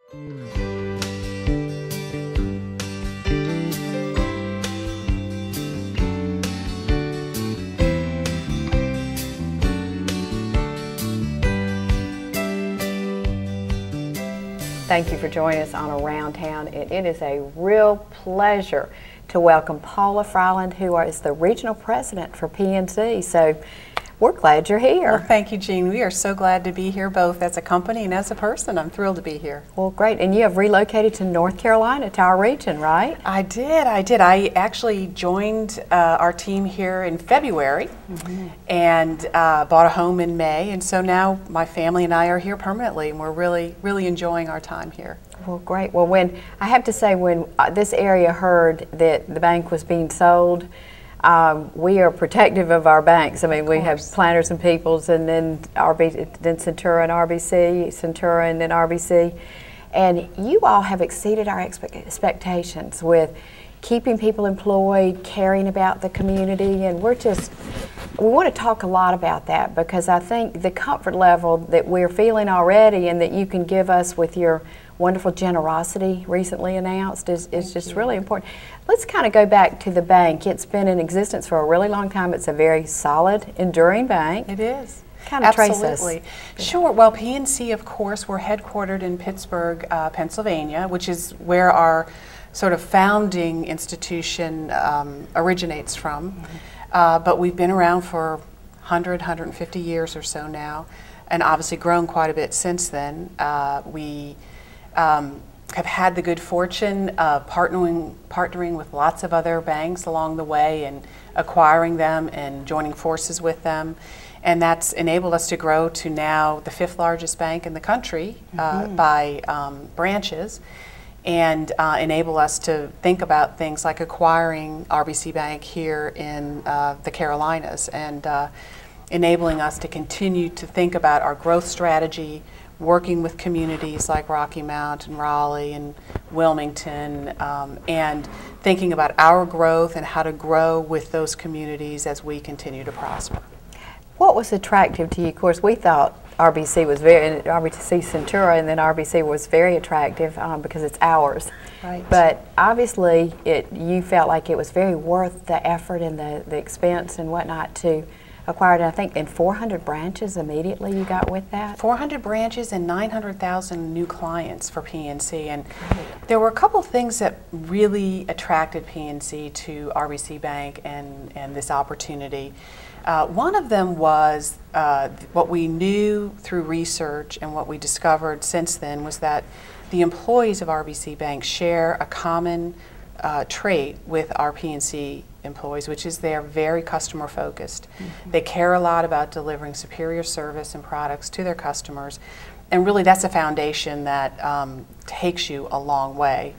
Thank you for joining us on Around Town. It is a real pleasure to welcome Paula Fryland, who is the regional president for PNC. So we're glad you're here. Well, thank you, Jean. We are so glad to be here, both as a company and as a person. I'm thrilled to be here. Well, great. And you have relocated to North Carolina, to our region, right? I did. I actually joined our team here in February and bought a home in May. And so now my family and I are here permanently, and we're really enjoying our time here. Well, great. Well, when I have to say, when this area heard that the bank was being sold, we are protective of our banks. I mean, we have Planters and Peoples, and then then Centura and RBC, Centura and then RBC, and you all have exceeded our expectations with keeping people employed, caring about the community, and we want to talk a lot about that, because I think the comfort level that we're feeling already and that you can give us with your wonderful generosity recently announced is just really important. Let's kind of go back to the bank. It's been in existence for a really long time. It's a very solid, enduring bank. It is. Kind of trace us. Absolutely. Sure. Well, PNC, of course, we're headquartered in Pittsburgh, Pennsylvania, which is where our sort of founding institution originates from. But we've been around for 150 years or so now, and obviously grown quite a bit since then. We have had the good fortune of partnering with lots of other banks along the way and acquiring them and joining forces with them. And that's enabled us to grow to now the 5th largest bank in the country by branches, and enable us to think about things like acquiring RBC Bank here in the Carolinas, and enabling us to continue to think about our growth strategy, working with communities like Rocky Mount and Raleigh and Wilmington, and thinking about our growth and how to grow with those communities as we continue to prosper. What was attractive to you? Of course, we thought RBC was RBC Centura and then RBC was very attractive because it's ours. Right. But obviously, you felt like it was very worth the effort and the expense and whatnot to acquire it. I think in 400 branches immediately you got with that? 400 branches and 900,000 new clients for PNC. And there were a couple of things that really attracted PNC to RBC Bank and this opportunity. One of them was what we knew through research, and what we discovered since then was that the employees of RBC Bank share a common trait with our PNC employees, which is they're very customer focused. They care a lot about delivering superior service and products to their customers, and really that's a foundation that takes you a long way.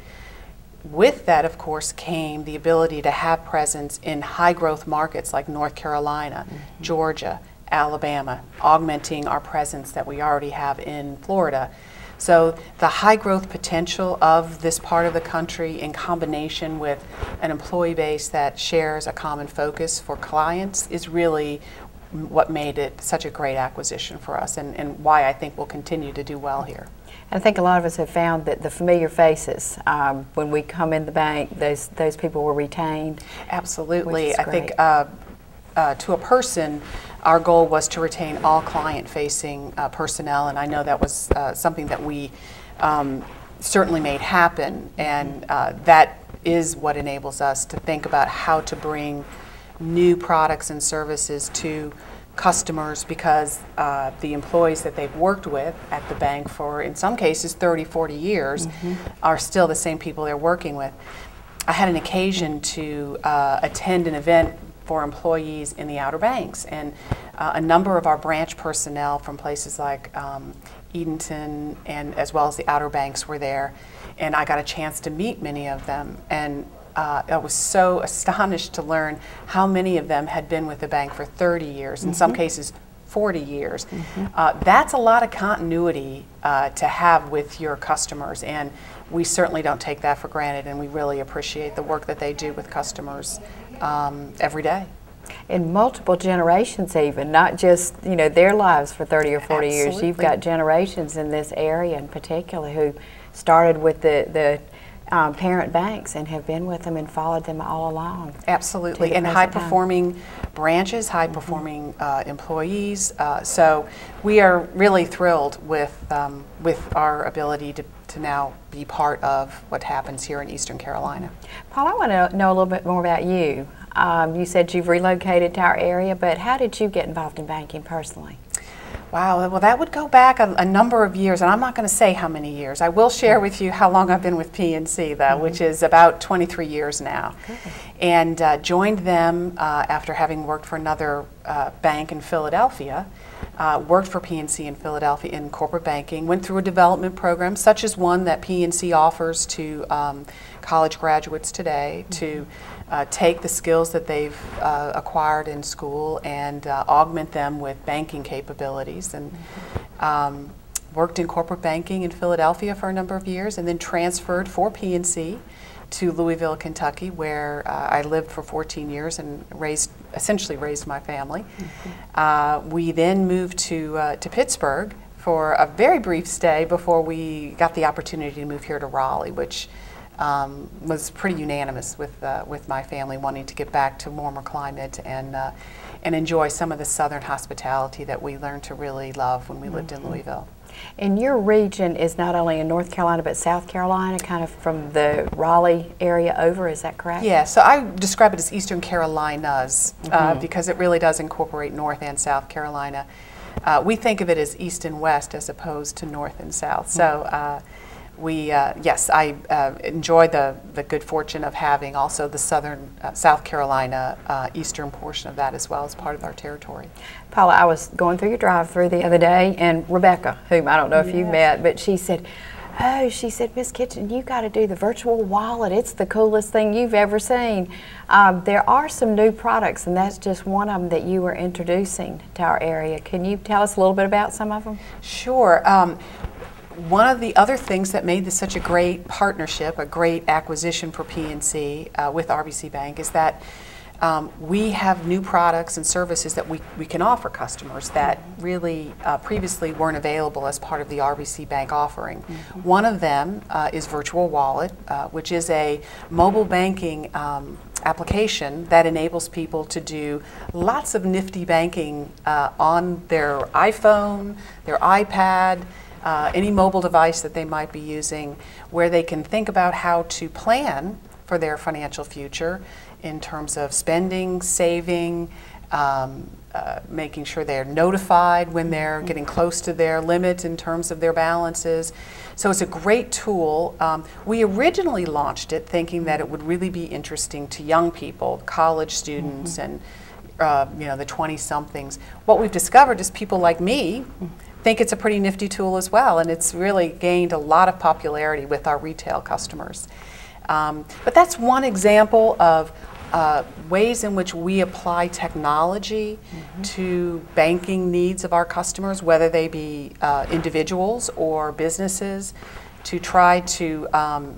With that, of course, came the ability to have presence in high growth markets like North Carolina, Georgia, Alabama, augmenting our presence that we already have in Florida. So the high growth potential of this part of the country, in combination with an employee base that shares a common focus for clients, is really what made it such a great acquisition for us, and why I think we'll continue to do well here. I think a lot of us have found that the familiar faces, when we come in the bank, those people were retained. Absolutely. I think to a person, our goal was to retain all client-facing personnel, and I know that was something that we certainly made happen, and that is what enables us to think about how to bring new products and services to customers, because the employees that they've worked with at the bank for, in some cases, 30, 40 years are still the same people they're working with. I had an occasion to attend an event for employees in the Outer Banks, and a number of our branch personnel from places like Edenton and as well as the Outer Banks were there, and I got a chance to meet many of them, and I was so astonished to learn how many of them had been with the bank for 30 years, in some cases 40 years. That's a lot of continuity to have with your customers, and we certainly don't take that for granted, and we really appreciate the work that they do with customers every day. In multiple generations even, not just their lives for 30 or 40 years. You've got generations in this area in particular who started with the parent banks and have been with them and followed them all along. Absolutely, and high-performing branches, high-performing employees. So we are really thrilled with our ability to now be part of what happens here in Eastern Carolina. Paula, I want to know a little bit more about you. You said you've relocated to our area, but how did you get involved in banking personally? Wow, well that would go back a number of years, and I'm not going to say how many years. I will share with you how long I've been with PNC, though, which is about 23 years now. And joined them after having worked for another bank in Philadelphia. Worked for PNC in Philadelphia in corporate banking, went through a development program such as one that PNC offers to college graduates today to take the skills that they've acquired in school and augment them with banking capabilities. And worked in corporate banking in Philadelphia for a number of years, and then transferred for PNC to Louisville, Kentucky, where I lived for 14 years and essentially raised my family. We then moved to Pittsburgh for a very brief stay before we got the opportunity to move here to Raleigh, which was pretty unanimous with my family wanting to get back to warmer climate and enjoy some of the southern hospitality that we learned to really love when we lived in Louisville. And your region is not only in North Carolina, but South Carolina, kind of from the Raleigh area over, is that correct? Yeah, so I describe it as Eastern Carolinas because it really does incorporate North and South Carolina. We think of it as East and West as opposed to North and South. So yes, I enjoy the good fortune of having also the southern South Carolina eastern portion of that as well as part of our territory. Paula, I was going through your drive-through the other day, and Rebecca, whom I don't know if you met, but she said, oh, she said, Miss Kitchen, you got to do the virtual wallet. It's the coolest thing you've ever seen. There are some new products, and that's just one of them that you were introducing to our area. Can you tell us a little bit about some of them? Sure. One of the other things that made this such a great partnership, a great acquisition for PNC with RBC Bank is that we have new products and services that we can offer customers that really previously weren't available as part of the RBC Bank offering. One of them is Virtual Wallet, which is a mobile banking application that enables people to do lots of nifty banking on their iPhone, their iPad, any mobile device that they might be using, where they can think about how to plan for their financial future in terms of spending, saving, making sure they're notified when they're getting close to their limit in terms of their balances. So it's a great tool. We originally launched it thinking that it would really be interesting to young people, college students, and the 20-somethings. What we've discovered is people like me think it's a pretty nifty tool as well, and it's really gained a lot of popularity with our retail customers. But that's one example of ways in which we apply technology to banking needs of our customers, whether they be individuals or businesses, to try to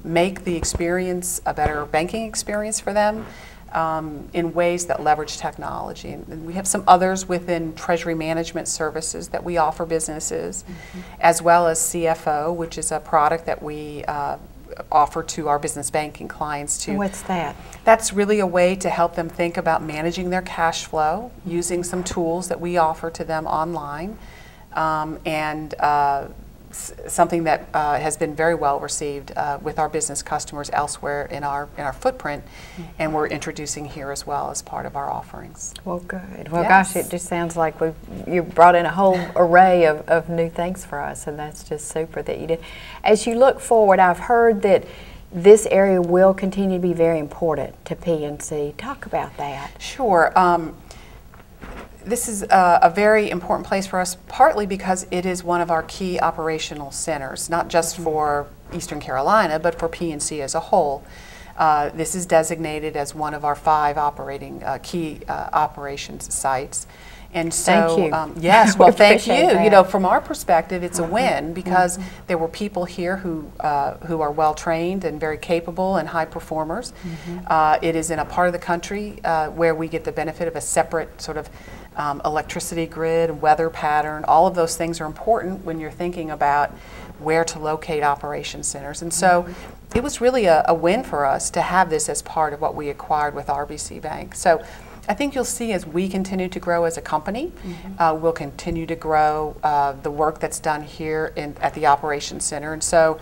make the experience a better banking experience for them in ways that leverage technology. And we have some others within treasury management services that we offer businesses, as well as CFO, which is a product that we offer to our business banking clients too. What's that? That's really a way to help them think about managing their cash flow using some tools that we offer to them online, and something that has been very well received with our business customers elsewhere in our footprint, and we're introducing here as well as part of our offerings. Well, good. Well, gosh, it just sounds like you brought in a whole array of new things for us, and that's just super that you did. As you look forward, I've heard that this area will continue to be very important to PNC. Talk about that. Sure. This is a very important place for us, partly because it is one of our key operational centers, not just for Eastern Carolina, but for PNC as a whole. This is designated as one of our 5 operating key operations sites. And so, thank you. Yes, well, thank you. That. You know, from our perspective, it's a win because there were people here who are well trained and very capable and high performers. It is in a part of the country where we get the benefit of a separate sort of electricity grid, weather pattern, all of those things are important when you're thinking about where to locate operation centers. And so it was really a win for us to have this as part of what we acquired with RBC Bank. So I think you'll see as we continue to grow as a company, we'll continue to grow the work that's done here at the Operations Center. And so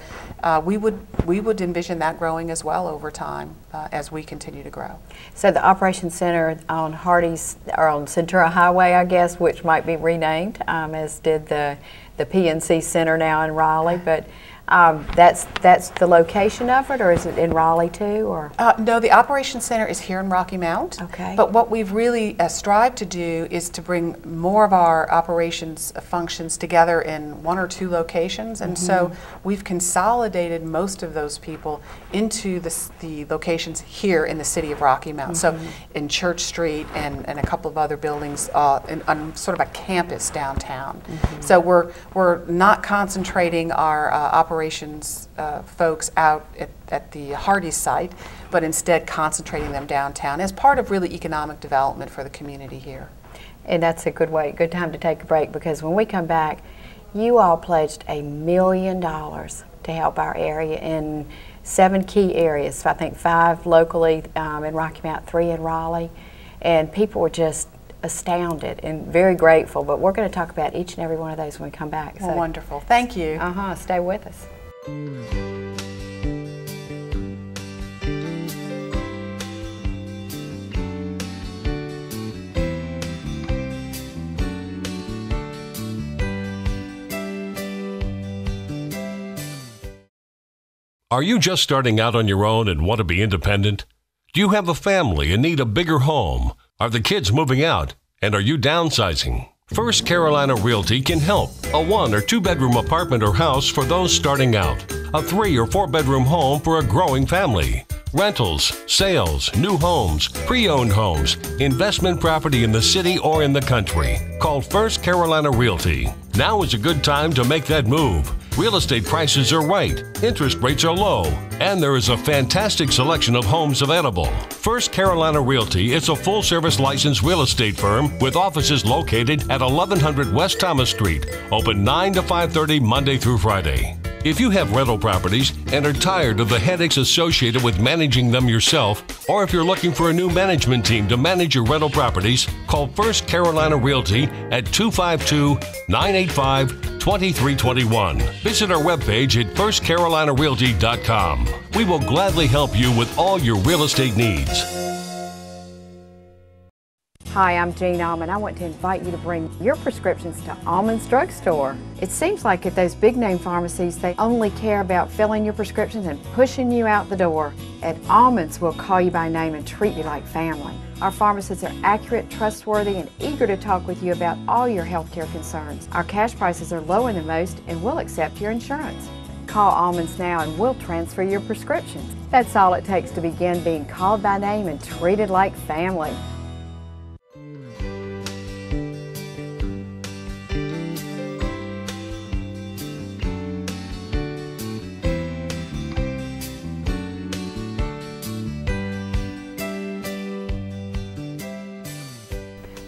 we would envision that growing as well over time as we continue to grow. So the Operations Center on Hardee's, or on Centura Highway, I guess, which might be renamed, as did the PNC Center now in Raleigh, but that's the location of it, or is it in Raleigh too? Or no, the Operations Center is here in Rocky Mount. Okay. But what we've really strived to do is to bring more of our operations functions together in 1 or 2 locations, and so we've consolidated most of those people into the locations here in the city of Rocky Mount. So in Church Street and a couple of other buildings on sort of a campus downtown. So we're not concentrating our operations folks out at the Hardee's site, but instead concentrating them downtown as part of really economic development for the community here. And that's a good time to take a break, because when we come back, you all pledged $1 million to help our area in 7 key areas. I think 5 locally in Rocky Mount, 3 in Raleigh, and people were just astounded and very grateful. But we're going to talk about each and every one of those when we come back. Well, wonderful. Thank you. Stay with us. Are you just starting out on your own and want to be independent? Do you have a family and need a bigger home? Are the kids moving out? And are you downsizing? First Carolina Realty can help. A 1 or 2 bedroom apartment or house for those starting out. A 3 or 4 bedroom home for a growing family. Rentals, sales, new homes, pre-owned homes, investment property in the city or in the country. Call First Carolina Realty. Now is a good time to make that move. Real estate prices are right, interest rates are low, and there is a fantastic selection of homes available. First Carolina Realty is a full-service licensed real estate firm with offices located at 1100 West Thomas Street, open 9 to 5:30 Monday through Friday. If you have rental properties and are tired of the headaches associated with managing them yourself, or if you're looking for a new management team to manage your rental properties, call First Carolina Realty at 252-985-2321. Visit our webpage at firstcarolinarealty.com. We will gladly help you with all your real estate needs. Hi, I'm Jean Almond. I want to invite you to bring your prescriptions to Almond's Drugstore. It seems like at those big name pharmacies, they only care about filling your prescriptions and pushing you out the door. At Almond's, we'll call you by name and treat you like family. Our pharmacists are accurate, trustworthy, and eager to talk with you about all your healthcare concerns. Our cash prices are lower than most, and we'll accept your insurance. Call Almonds now and we'll transfer your prescriptions. That's all it takes to begin being called by name and treated like family.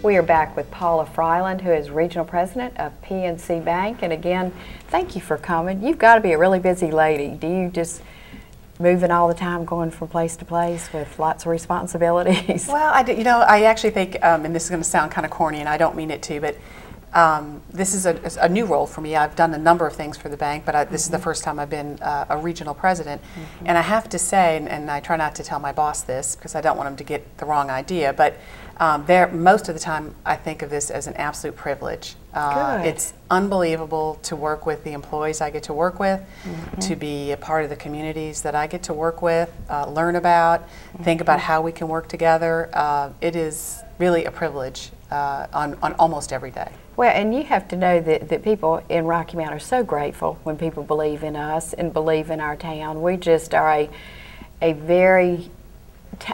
We are back with Paula Fryland, who is Regional President of PNC Bank. And again, thank you for coming. You've got to be a really busy lady. Do you just moving all the time, going from place to place with lots of responsibilities? Well, I actually think, and this is going to sound kind of corny, and I don't mean it to, but this is a new role for me. I've done a number of things for the bank, but this is the first time I've been a regional president. And I have to say, and I try not to tell my boss this because I don't want him to get the wrong idea, but most of the time I think of this as an absolute privilege. It's unbelievable to work with the employees I get to work with, to be a part of the communities that I get to work with, learn about, think about how we can work together. It is really a privilege on almost every day. Well, and you have to know that people in Rocky Mount are so grateful when people believe in us and believe in our town. We just are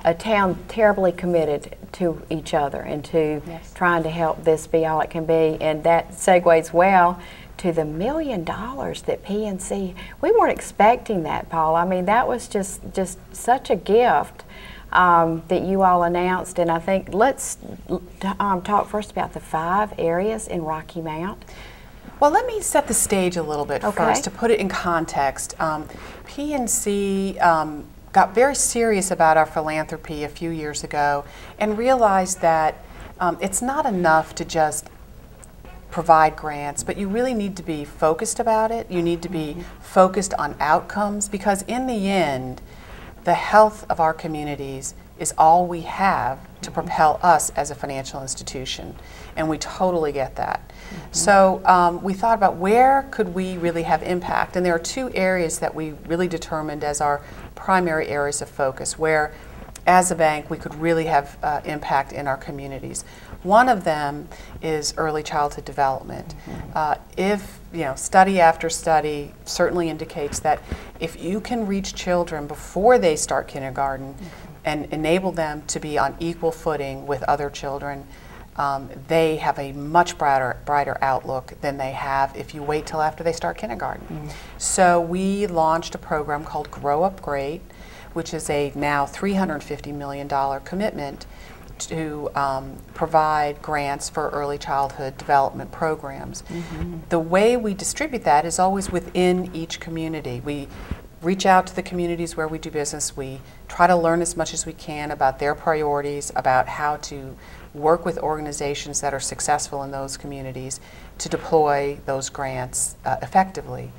a town terribly committed to each other and to trying to help this be all it can be. And that segues well to the $1 million that PNC, we weren't expecting that, Paula. I mean, that was just such a gift that you all announced, and I think let's talk first about the 5 areas in Rocky Mount. Well, let me set the stage a little bit first to put it in context. PNC got very serious about our philanthropy a few years ago and realized that it's not enough to just provide grants, but you really need to be focused about it. You need to be focused on outcomes, because in the end, the health of our communities is all we have to propel us as a financial institution, and we totally get that. So we thought about where could we really have impact, and there are 2 areas that we really determined as our primary areas of focus, where as a bank we could really have impact in our communities. One of them is early childhood development. If study after study certainly indicates that if you can reach children before they start kindergarten and enable them to be on equal footing with other children, they have a much brighter outlook than they have if you wait till after they start kindergarten. So we launched a program called Grow Up Great, which is a now $350 million commitment to provide grants for early childhood development programs. The way we distribute that is always within each community. We reach out to the communities where we do business. We try to learn as much as we can about their priorities, about how to work with organizations that are successful in those communities to deploy those grants effectively.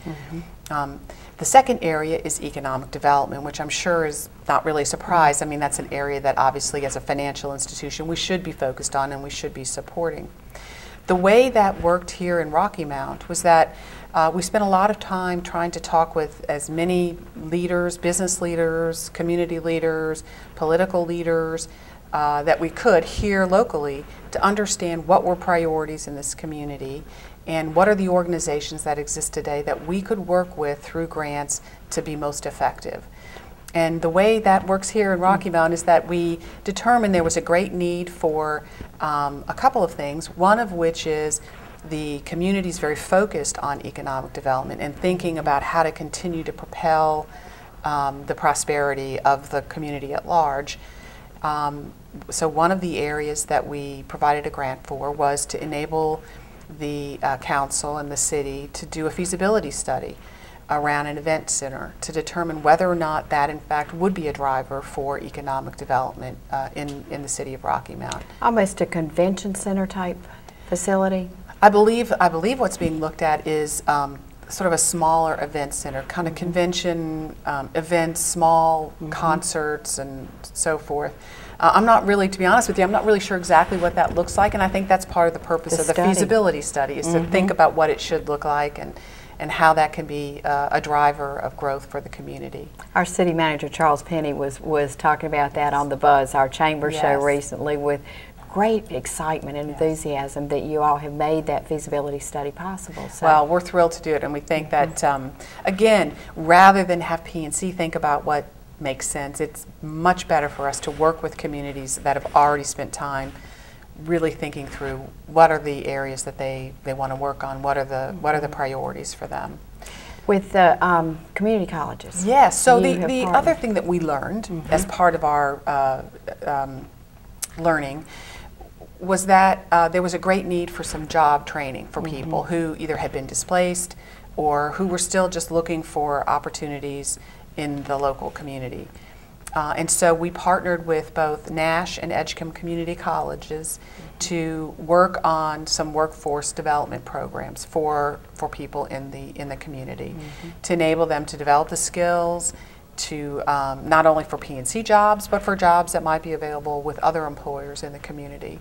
The second area is economic development, which I'm sure is not really a surprise. I mean, that's an area that obviously as a financial institution we should be focused on and we should be supporting. The way that worked here in Rocky Mount was that we spent a lot of time trying to talk with as many leaders, business leaders, community leaders, political leaders, that we could here locally to understand what were priorities in this community and what are the organizations that exist today that we could work with through grants to be most effective. And the way that works here in Rocky Mount is that we determined there was a great need for a couple of things, one of which is the community is very focused on economic development and thinking about how to continue to propel the prosperity of the community at large. So one of the areas that we provided a grant for was to enable the council and the city to do a feasibility study around an event center to determine whether or not that in fact would be a driver for economic development in the city of Rocky Mount. Almost a convention center type facility? I believe what's being looked at is sort of a smaller event center, kind of convention events, small concerts and so forth. I'm not really, to be honest with you, I'm not really sure exactly what that looks like, and I think that's part of the purpose of the feasibility study, is to think about what it should look like and how that can be a driver of growth for the community. Our city manager, Charles Penny, was talking about that on the Buzz, our chamber show recently, with great excitement and enthusiasm that you all have made that feasibility study possible. So. Well, we're thrilled to do it, and we think that, again, rather than have PNC think about what makes sense, it's much better for us to work with communities that have already spent time really thinking through what are the areas that they want to work on, what are the priorities for them. With the community colleges. Yes, so the other thing that we learned as part of our learning was that there was a great need for some job training for people who either had been displaced or who were still just looking for opportunities in the local community. And so we partnered with both Nash and Edgecombe community colleges to work on some workforce development programs for people in the community to enable them to develop the skills to not only for PNC jobs, but for jobs that might be available with other employers in the community.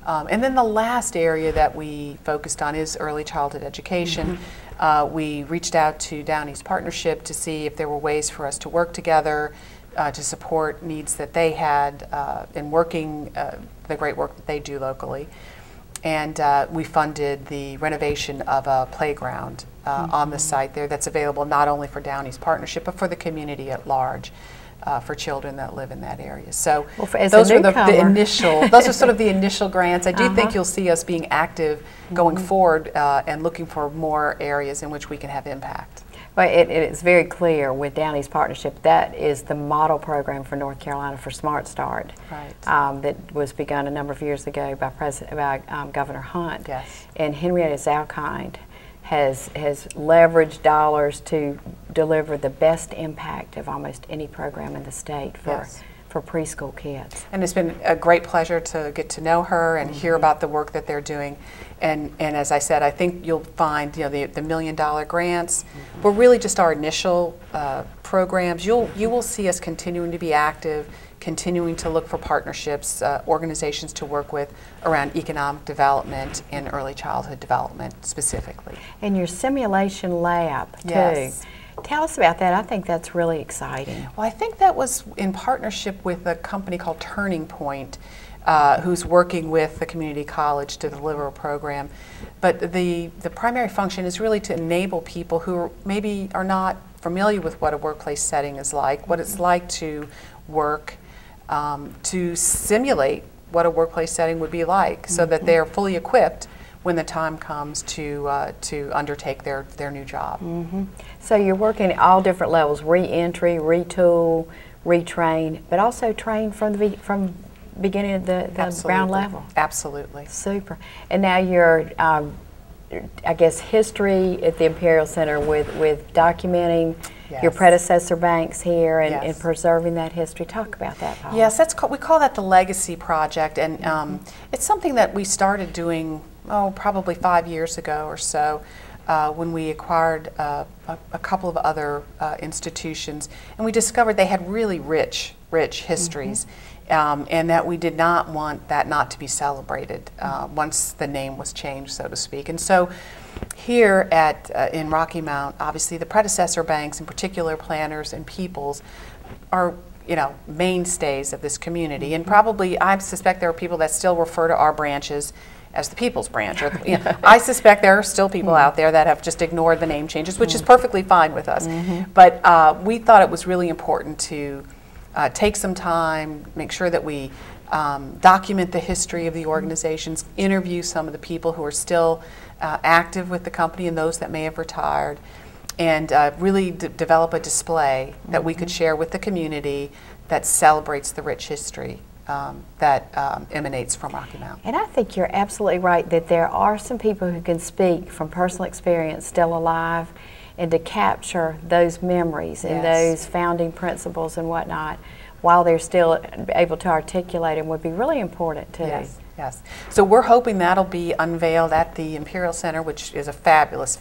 And then the last area that we focused on is early childhood education. We reached out to Down East Partnership to see if there were ways for us to work together to support needs that they had in working the great work that they do locally. And we funded the renovation of a playground on the site there that's available not only for Down East Partnership, but for the community at large. For children that live in that area. So those are the initial, those are sort of the initial grants. I do think you'll see us being active going forward and looking for more areas in which we can have impact. Well, it's very clear with Downey's partnership that is the model program for North Carolina for Smart Start, right. That was begun a number of years ago by Governor Hunt. Yes. And Henrietta Zalkind has leveraged dollars to deliver the best impact of almost any program in the state for. Yes. For preschool kids. And it's been a great pleasure to get to know her and hear about the work that they're doing. And as I said, I think you'll find the $1 million grants were really just our initial programs. You will see us continuing to be active, continuing to look for partnerships, organizations to work with around economic development and early childhood development specifically. And your simulation lab too. Yes. Tell us about that. I think that's really exciting. Well, I think that was in partnership with a company called Turning Point, who's working with the community college to deliver a program. But the primary function is really to enable people who maybe are not familiar with what a workplace setting is like, what it's like to work, to simulate what a workplace setting would be like, so that they're fully equipped when the time comes to undertake their new job. So you're working at all different levels: re-entry, retool, retrain, but also train from beginning at the ground level. Absolutely. Super. And now you're, I guess, history at the Imperial Center with documenting your predecessor banks here and preserving that history. Talk about that, Paula. Yes, we call that the Legacy Project, and it's something that we started doing probably 5 years ago or so, when we acquired a couple of other institutions, and we discovered they had really rich histories, and that we did not want that not to be celebrated once the name was changed, so to speak. And so here in Rocky Mount, obviously the predecessor banks, in particular Planners and Peoples, are mainstays of this community, and probably I suspect there are people that still refer to our branches as the People's Branch. Or, I suspect there are still people out there that have just ignored the name changes, which is perfectly fine with us. But we thought it was really important to take some time, make sure that we document the history of the organizations, interview some of the people who are still active with the company and those that may have retired, and really develop a display that we could share with the community that celebrates the rich history that emanates from Rocky Mount. And I think you're absolutely right that there are some people who can speak from personal experience still alive, and to capture those memories and those founding principles and whatnot while they're still able to articulate them would be really important too. Yes. So we're hoping that'll be unveiled at the Imperial Center, which is a fabulous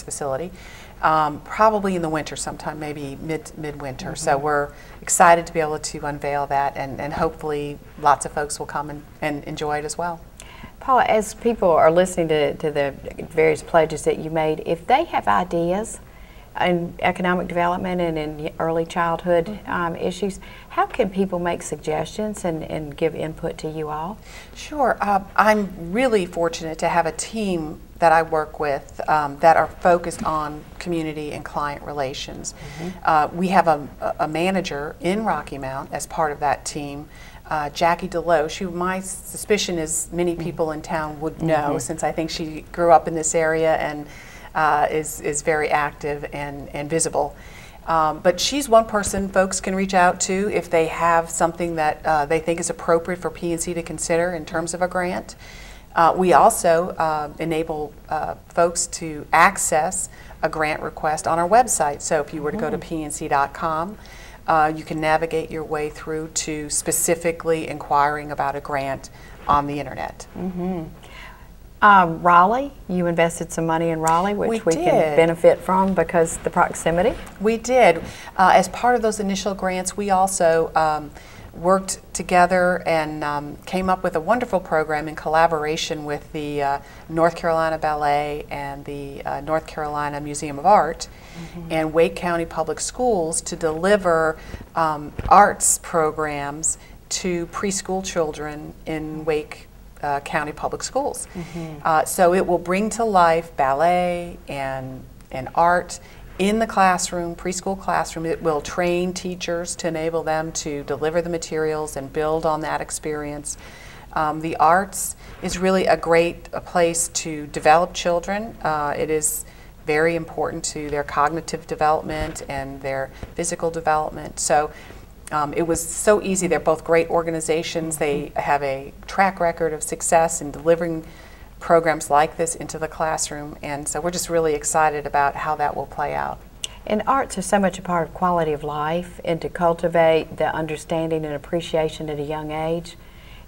facility, probably in the winter sometime, maybe midwinter. So we're excited to be able to unveil that, and hopefully lots of folks will come and enjoy it as well. Paula, as people are listening to the various pledges that you made, if they have ideas in economic development and in early childhood issues, how can people make suggestions and give input to you all? Sure. I'm really fortunate to have a team that I work with that are focused on community and client relations. We have a manager in Rocky Mount as part of that team, Jackie Deloche, who my suspicion is many people in town would know, since I think she grew up in this area and is very active and visible. But she's one person folks can reach out to if they have something that they think is appropriate for PNC to consider in terms of a grant. We also enable folks to access a grant request on our website. So if you were to go to pnc.com, you can navigate your way through to specifically inquiring about a grant on the internet. Raleigh, you invested some money in Raleigh, which we can benefit from because the proximity. We did. As part of those initial grants, we also worked together and came up with a wonderful program in collaboration with the North Carolina Ballet and the North Carolina Museum of Art and Wake County Public Schools to deliver arts programs to preschool children in Wake County Public Schools. So it will bring to life ballet and art in the classroom, preschool classroom. It will train teachers to enable them to deliver the materials and build on that experience. The arts is really a great place to develop children. It is very important to their cognitive development and their physical development. So it was so easy. They're both great organizations. They have a track record of success in delivering programs like this into the classroom, and so we're just really excited about how that will play out. And arts are so much a part of quality of life, and to cultivate the understanding and appreciation at a young age,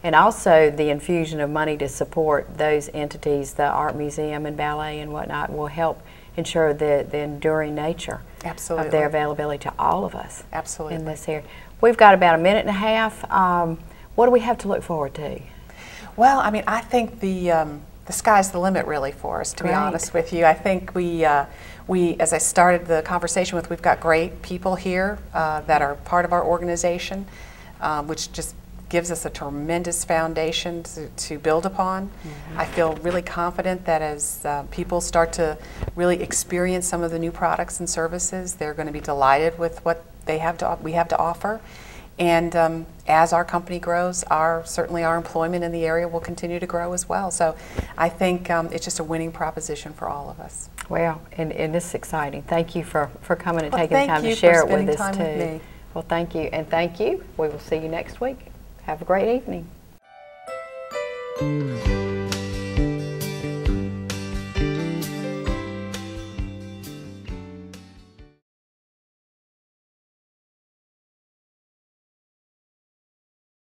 and also the infusion of money to support those entities, the art museum and ballet and whatnot, will help ensure the enduring nature Absolutely. of their availability to all of us. Absolutely. In this area. We've got about a minute and a half. What do we have to look forward to? Well, I mean, I think the sky's the limit, really, for us, to be honest with you. I think we, as I started the conversation with, we've got great people here that are part of our organization, which just gives us a tremendous foundation to build upon. Mm-hmm. I feel really confident that as people start to really experience some of the new products and services, they're going to be delighted with what we have to offer. And as our company grows, certainly our employment in the area will continue to grow as well. So I think it's just a winning proposition for all of us. Well, and this is exciting. Thank you for coming and taking the time to share it with us too. Well, thank you, and thank you. We will see you next week. Have a great evening.